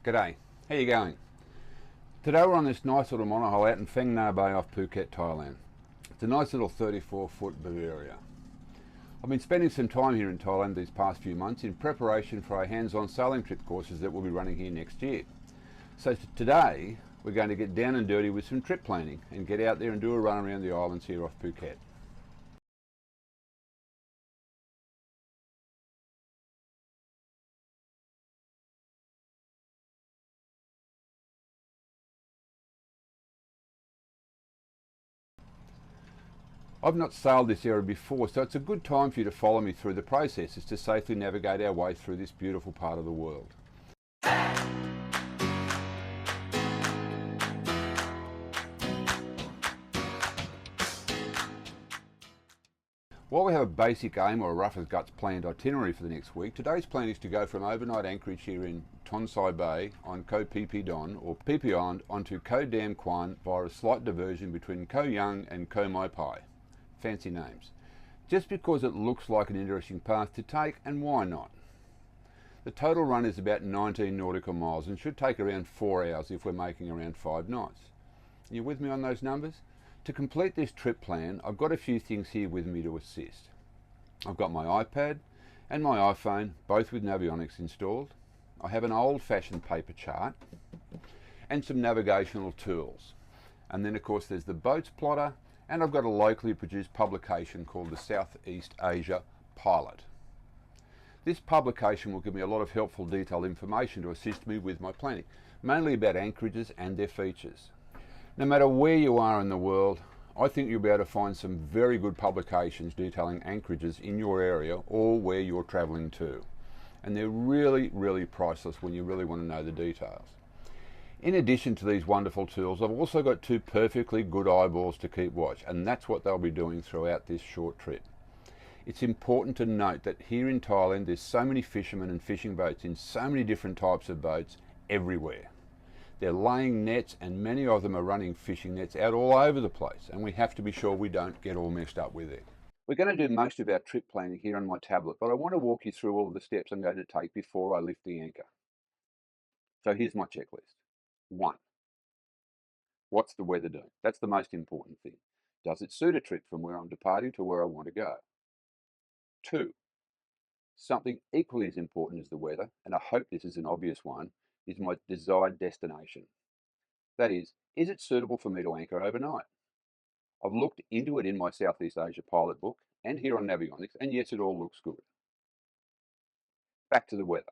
G'day, how you going? Today we're on this nice little monohull out in Phang Nga Bay off Phuket, Thailand. It's a nice little 34-foot Bavaria. I've been spending some time here in Thailand these past few months in preparation for our hands-on sailing trip courses that we'll be running here next year. So today we're going to get down and dirty with some trip planning and get out there and do a run around the islands here off Phuket. I've not sailed this area before, so it's a good time for you to follow me through the processes to safely navigate our way through this beautiful part of the world. While we have a basic aim or a rough as guts planned itinerary for the next week, today's plan is to go from overnight anchorage here in Tonsai Bay on Koh Phi Phi Don or Phi Phi Island onto Koh Dam Quan via a slight diversion between Koh Yang and Koh Mai Pai. Fancy names. Just because it looks like an interesting path to take, and why not? The total run is about 19 nautical miles and should take around 4 hours if we're making around 5 knots. Are you with me on those numbers? To complete this trip plan, I've got a few things here with me to assist. I've got my iPad and my iPhone, both with Navionics installed. I have an old-fashioned paper chart and some navigational tools. And then of course there's the boats plotter, and I've got a locally produced publication called the Southeast Asia Pilot. This publication will give me a lot of helpful detailed information to assist me with my planning, mainly about anchorages and their features. No matter where you are in the world, I think you'll be able to find some very good publications detailing anchorages in your area or where you're travelling to. And they're really priceless when you really want to know the details. In addition to these wonderful tools, I've also got two perfectly good eyeballs to keep watch, and that's what they'll be doing throughout this short trip. It's important to note that here in Thailand there's so many fishermen and fishing boats in so many different types of boats everywhere. They're laying nets and many of them are running fishing nets out all over the place, and we have to be sure we don't get all messed up with it. We're going to do most of our trip planning here on my tablet, but I want to walk you through all of the steps I'm going to take before I lift the anchor. So here's my checklist. 1. What's the weather doing? That's the most important thing. Does it suit a trip from where I'm departing to where I want to go? 2. Something equally as important as the weather, and I hope this is an obvious one, is my desired destination. That is it suitable for me to anchor overnight? I've looked into it in my Southeast Asia pilot book and here on Navionics, and yes, it all looks good. Back to the weather.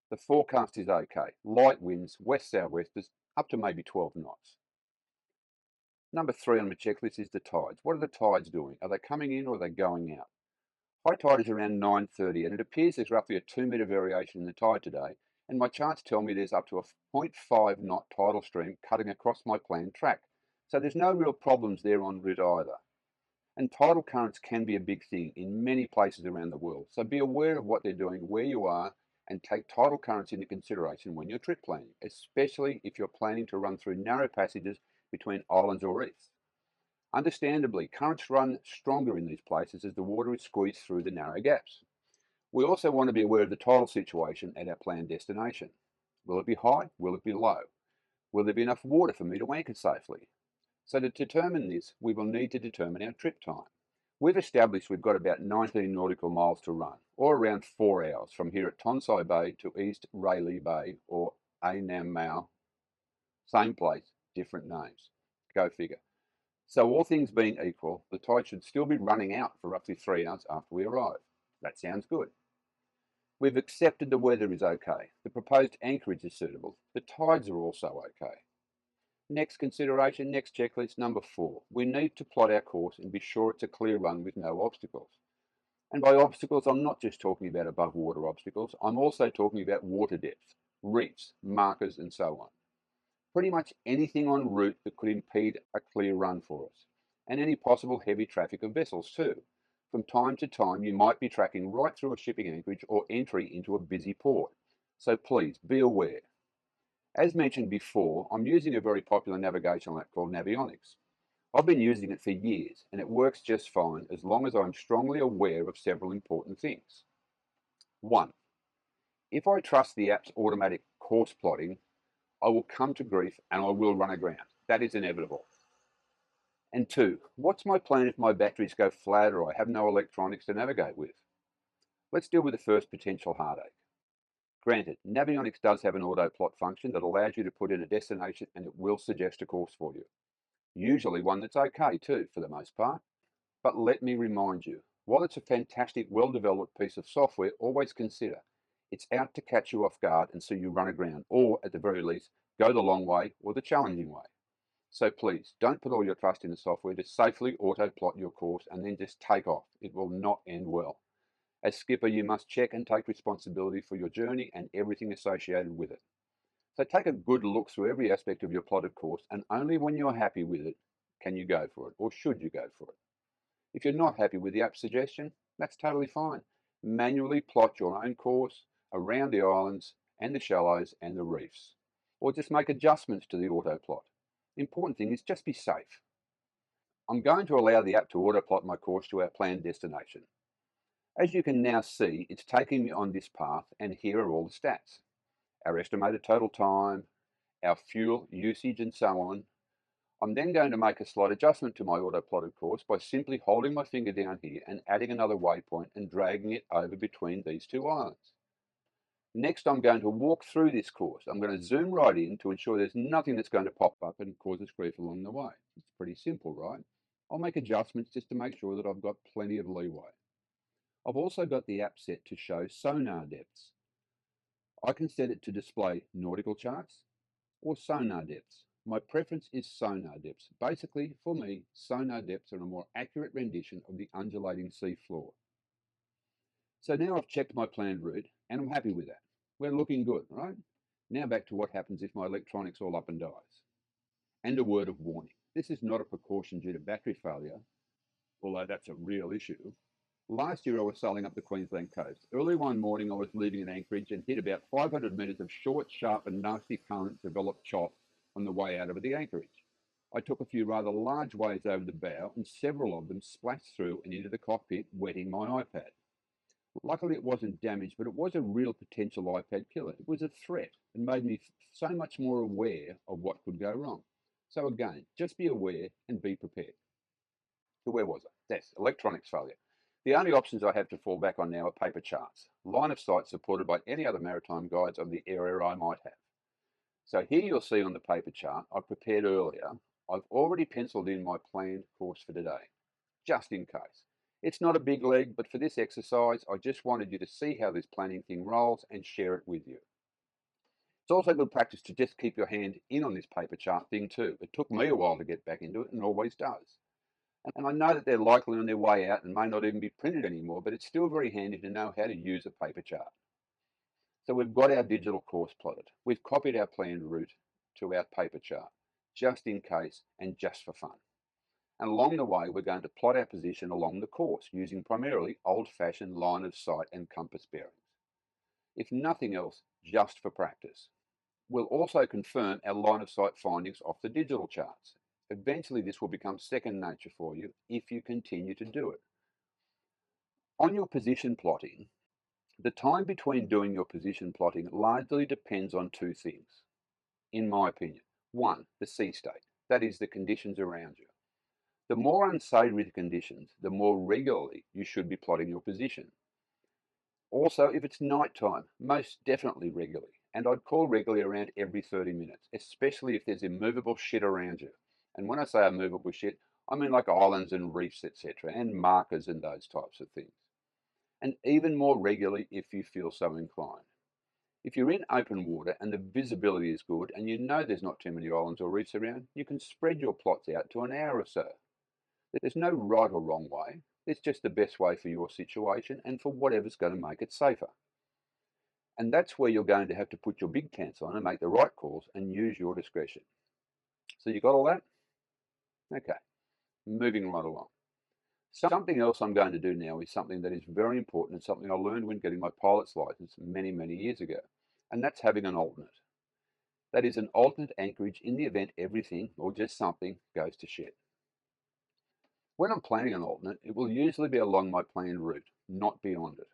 The forecast is okay. Light winds, west-southwesters, up to maybe 12 knots. Number 3 on my checklist is the tides. What are the tides doing? Are they coming in or are they going out? High tide is around 9:30 and it appears there's roughly a 2-metre variation in the tide today, and my charts tell me there's up to a 0.5 knot tidal stream cutting across my planned track. So there's no real problems there en route either. And tidal currents can be a big thing in many places around the world, so be aware of what they're doing where you are and take tidal currents into consideration when you're trip planning, especially if you're planning to run through narrow passages between islands or reefs. Understandably, currents run stronger in these places as the water is squeezed through the narrow gaps. We also want to be aware of the tidal situation at our planned destination. Will it be high? Will it be low? Will there be enough water for me to anchor safely? So to determine this, we will need to determine our trip time. We've established we've got about 19 nautical miles to run, or around 4 hours from here at Tonsai Bay to East Railay Bay or Nam Mao. Same place, different names. Go figure. So all things being equal, the tide should still be running out for roughly 3 hours after we arrive. That sounds good. We've accepted the weather is okay. The proposed anchorage is suitable. The tides are also okay. Next consideration, next checklist, number 4. We need to plot our course and be sure it's a clear run with no obstacles. And by obstacles, I'm not just talking about above water obstacles. I'm also talking about water depth, reefs, markers, and so on. Pretty much anything en route that could impede a clear run for us, and any possible heavy traffic of vessels too. From time to time, you might be tracking right through a shipping anchorage or entry into a busy port. So please be aware. As mentioned before, I'm using a very popular navigational app called Navionics. I've been using it for years and it works just fine as long as I'm strongly aware of several important things. 1. If I trust the app's automatic course plotting, I will come to grief and I will run aground. That is inevitable. And 2, what's my plan if my batteries go flat or I have no electronics to navigate with? Let's deal with the first potential heartache. Granted, Navionics does have an auto plot function that allows you to put in a destination and it will suggest a course for you. Usually one that's okay too, for the most part. But let me remind you, while it's a fantastic, well-developed piece of software, always consider it's out to catch you off guard and see you run aground, or at the very least, go the long way or the challenging way. So please, don't put all your trust in the software to safely auto-plot your course and then just take off. It will not end well. As skipper, you must check and take responsibility for your journey and everything associated with it. So take a good look through every aspect of your plotted course, and only when you're happy with it can you go for it, or should you go for it. If you're not happy with the app suggestion, that's totally fine. Manually plot your own course around the islands and the shallows and the reefs, or just make adjustments to the auto plot. The important thing is just be safe. I'm going to allow the app to auto plot my course to our planned destination. As you can now see, it's taking me on this path, and here are all the stats. Our estimated total time, our fuel usage, and so on. I'm then going to make a slight adjustment to my auto-plotted course by simply holding my finger down here and adding another waypoint and dragging it over between these two islands. Next, I'm going to walk through this course. I'm going to zoom right in to ensure there's nothing that's going to pop up and cause us grief along the way. It's pretty simple, right? I'll make adjustments just to make sure that I've got plenty of leeway. I've also got the app set to show sonar depths. I can set it to display nautical charts or sonar depths. My preference is sonar depths. Basically, for me, sonar depths are a more accurate rendition of the undulating sea floor. So now I've checked my planned route and I'm happy with that. We're looking good, right? Now back to what happens if my electronics all up and dies. And a word of warning. This is not a precaution due to battery failure, although that's a real issue. Last year I was sailing up the Queensland coast. Early one morning I was leaving an anchorage and hit about 500 metres of short, sharp and nasty current developed chop on the way out of the anchorage. I took a few rather large waves over the bow and several of them splashed through and into the cockpit, wetting my iPad. Luckily it wasn't damaged, but it was a real potential iPad killer. It was a threat and made me so much more aware of what could go wrong. So again, just be aware and be prepared. So where was I? Yes, electronics failure. The only options I have to fall back on now are paper charts, line of sight supported by any other maritime guides of the area I might have. So here you'll see on the paper chart I prepared earlier, I've already penciled in my planned course for today, just in case. It's not a big leg, but for this exercise, I just wanted you to see how this planning thing rolls and share it with you. It's also good practice to just keep your hand in on this paper chart thing too. It took me a while to get back into it and always does. And I know that they're likely on their way out and may not even be printed anymore, but it's still very handy to know how to use a paper chart. So we've got our digital course plotted. We've copied our planned route to our paper chart, just in case and just for fun. And along the way, we're going to plot our position along the course using primarily old-fashioned line of sight and compass bearings. If nothing else, just for practice. We'll also confirm our line of sight findings off the digital charts. Eventually this will become second nature for you if you continue to do it. On your position plotting, the time between doing your position plotting largely depends on two things, in my opinion. One, the sea state, that is the conditions around you. The more unsavoury the conditions, the more regularly you should be plotting your position. Also, if it's night time, most definitely regularly, and I'd call regularly around every 30 minutes, especially if there's immovable shit around you. And when I say immovable shit, I mean like islands and reefs, etc., and markers and those types of things. And even more regularly if you feel so inclined. If you're in open water and the visibility is good and you know there's not too many islands or reefs around, you can spread your plots out to an hour or so. There's no right or wrong way. It's just the best way for your situation and for whatever's going to make it safer. And that's where you're going to have to put your big pants on and make the right calls and use your discretion. So you got all that? Okay, moving right along. Something else I'm going to do now is something that is very important and something I learned when getting my pilot's license many, many years ago. And that's having an alternate. That is an alternate anchorage in the event everything or just something goes to shit. When I'm planning an alternate, it will usually be along my planned route, not beyond it.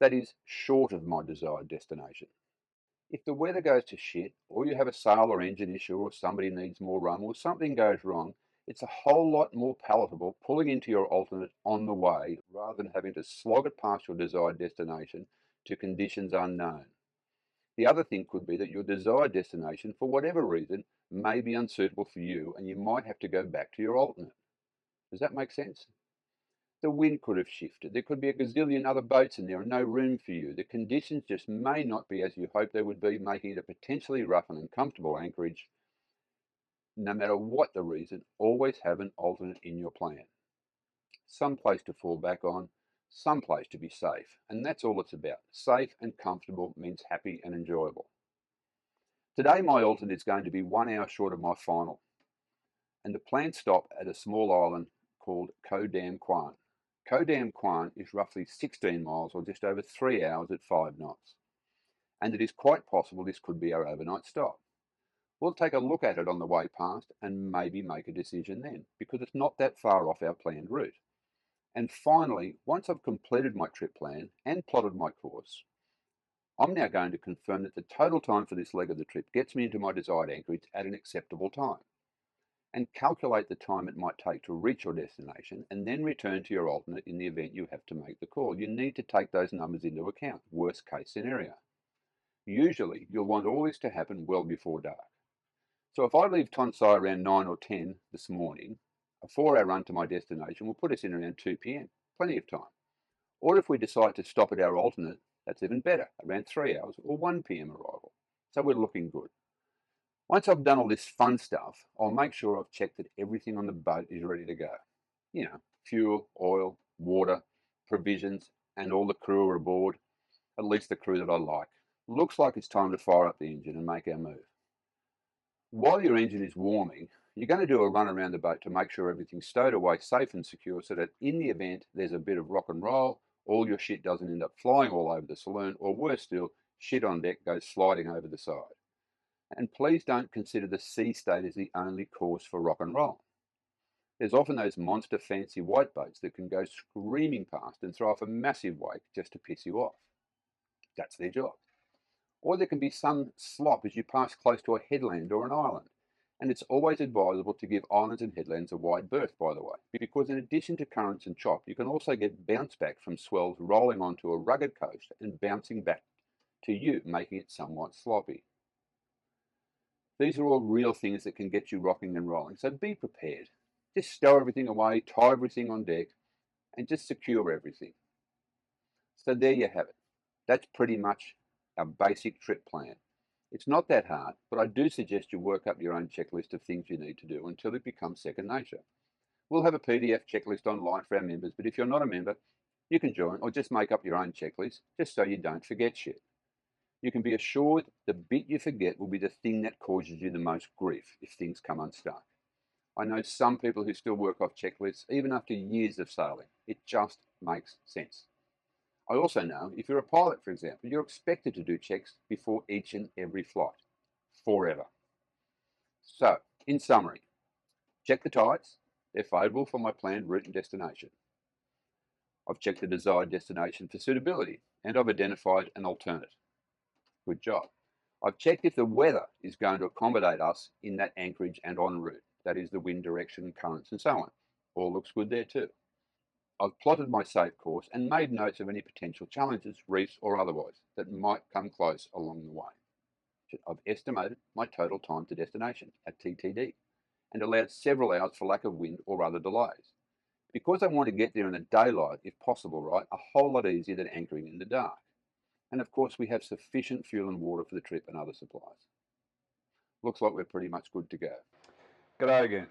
That is, short of my desired destination. If the weather goes to shit, or you have a sail or engine issue, or somebody needs more rum, or something goes wrong, it's a whole lot more palatable pulling into your alternate on the way rather than having to slog it past your desired destination to conditions unknown. The other thing could be that your desired destination, for whatever reason, may be unsuitable for you and you might have to go back to your alternate. Does that make sense? The wind could have shifted. There could be a gazillion other boats in there and no room for you. The conditions just may not be as you hoped they would be, making it a potentially rough and uncomfortable anchorage. No matter what the reason, always have an alternate in your plan. Some place to fall back on, some place to be safe. And that's all it's about. Safe and comfortable means happy and enjoyable. Today my alternate is going to be 1 hour short of my final. And the planned stop at a small island called Koh Dam Kwan. Koh Dam Kwan is roughly 16 miles or just over 3 hours at 5 knots. And it is quite possible this could be our overnight stop. We'll take a look at it on the way past and maybe make a decision then, because it's not that far off our planned route. And finally, once I've completed my trip plan and plotted my course, I'm now going to confirm that the total time for this leg of the trip gets me into my desired anchorage at an acceptable time, and calculate the time it might take to reach your destination and then return to your alternate in the event you have to make the call. You need to take those numbers into account, worst case scenario. Usually, you'll want all this to happen well before dark. So if I leave Tonsai around 9 or 10 this morning, a 4-hour run to my destination will put us in around 2 p.m, plenty of time. Or if we decide to stop at our alternate, that's even better, around 3 hours or 1 p.m. arrival. So we're looking good. Once I've done all this fun stuff, I'll make sure I've checked that everything on the boat is ready to go. You know, fuel, oil, water, provisions, and all the crew are aboard, at least the crew that I like. Looks like it's time to fire up the engine and make our move. While your engine is warming, you're going to do a run around the boat to make sure everything's stowed away safe and secure so that in the event there's a bit of rock and roll, all your shit doesn't end up flying all over the saloon, or worse still, shit on deck goes sliding over the side. And please don't consider the sea state as the only cause for rock and roll. There's often those monster fancy white boats that can go screaming past and throw off a massive wake just to piss you off. That's their job. Or there can be some slop as you pass close to a headland or an island. And it's always advisable to give islands and headlands a wide berth, by the way, because in addition to currents and chop, you can also get bounce back from swells rolling onto a rugged coast and bouncing back to you, making it somewhat sloppy. These are all real things that can get you rocking and rolling, so be prepared. Just stow everything away, tie everything on deck, and just secure everything. So there you have it. That's pretty much our basic trip plan. It's not that hard, but I do suggest you work up your own checklist of things you need to do until it becomes second nature. We'll have a PDF checklist online for our members, but if you're not a member, you can join or just make up your own checklist just so you don't forget shit. You can be assured the bit you forget will be the thing that causes you the most grief if things come unstuck. I know some people who still work off checklists even after years of sailing. It just makes sense. I also know if you're a pilot, for example, you're expected to do checks before each and every flight, forever. So, in summary, check the tides. They're favourable for my planned route and destination. I've checked the desired destination for suitability, and I've identified an alternate. Good job. I've checked if the weather is going to accommodate us in that anchorage and en route, that is the wind direction, currents and so on. All looks good there too. I've plotted my safe course and made notes of any potential challenges, reefs or otherwise, that might come close along the way. I've estimated my total time to destination at TTD and allowed several hours for lack of wind or other delays. Because I want to get there in the daylight, if possible, right, a whole lot easier than anchoring in the dark. And of course, we have sufficient fuel and water for the trip and other supplies. Looks like we're pretty much good to go. G'day again.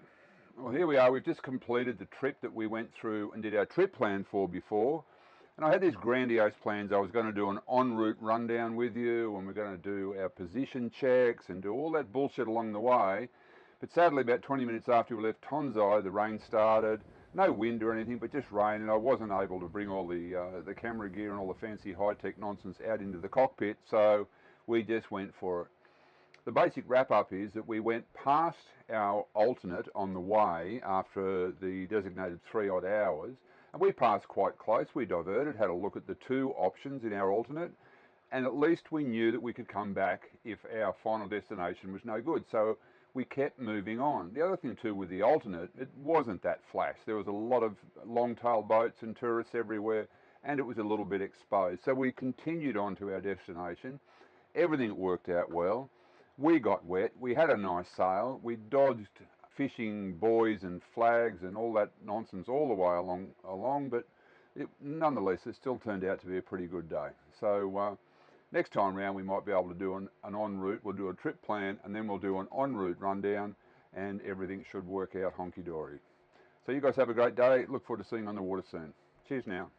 Well, here we are. We've just completed the trip that we went through and did our trip plan for before. And I had these grandiose plans. I was going to do an en route rundown with you, and we're going to do our position checks and do all that bullshit along the way. But sadly, about 20 minutes after we left Tonsai, the rain started. No wind or anything, but just rain, and I wasn't able to bring all the camera gear and all the fancy high-tech nonsense out into the cockpit, so we just went for it. The basic wrap-up is that we went past our alternate on the way after the designated 3-odd hours, and we passed quite close. We diverted, had a look at the two options in our alternate, and at least we knew that we could come back if our final destination was no good. So we kept moving on. The other thing too with the alternate, it wasn't that flash. There was a lot of long-tail boats and tourists everywhere, and it was a little bit exposed. So we continued on to our destination. Everything worked out well. We got wet. We had a nice sail. We dodged fishing buoys and flags and all that nonsense all the way along, but nonetheless, it still turned out to be a pretty good day. So next time round, we might be able to do an en route. We'll do a trip plan, and then we'll do an en route rundown, and everything should work out honky-dory. So you guys have a great day. Look forward to seeing you on the water soon. Cheers now.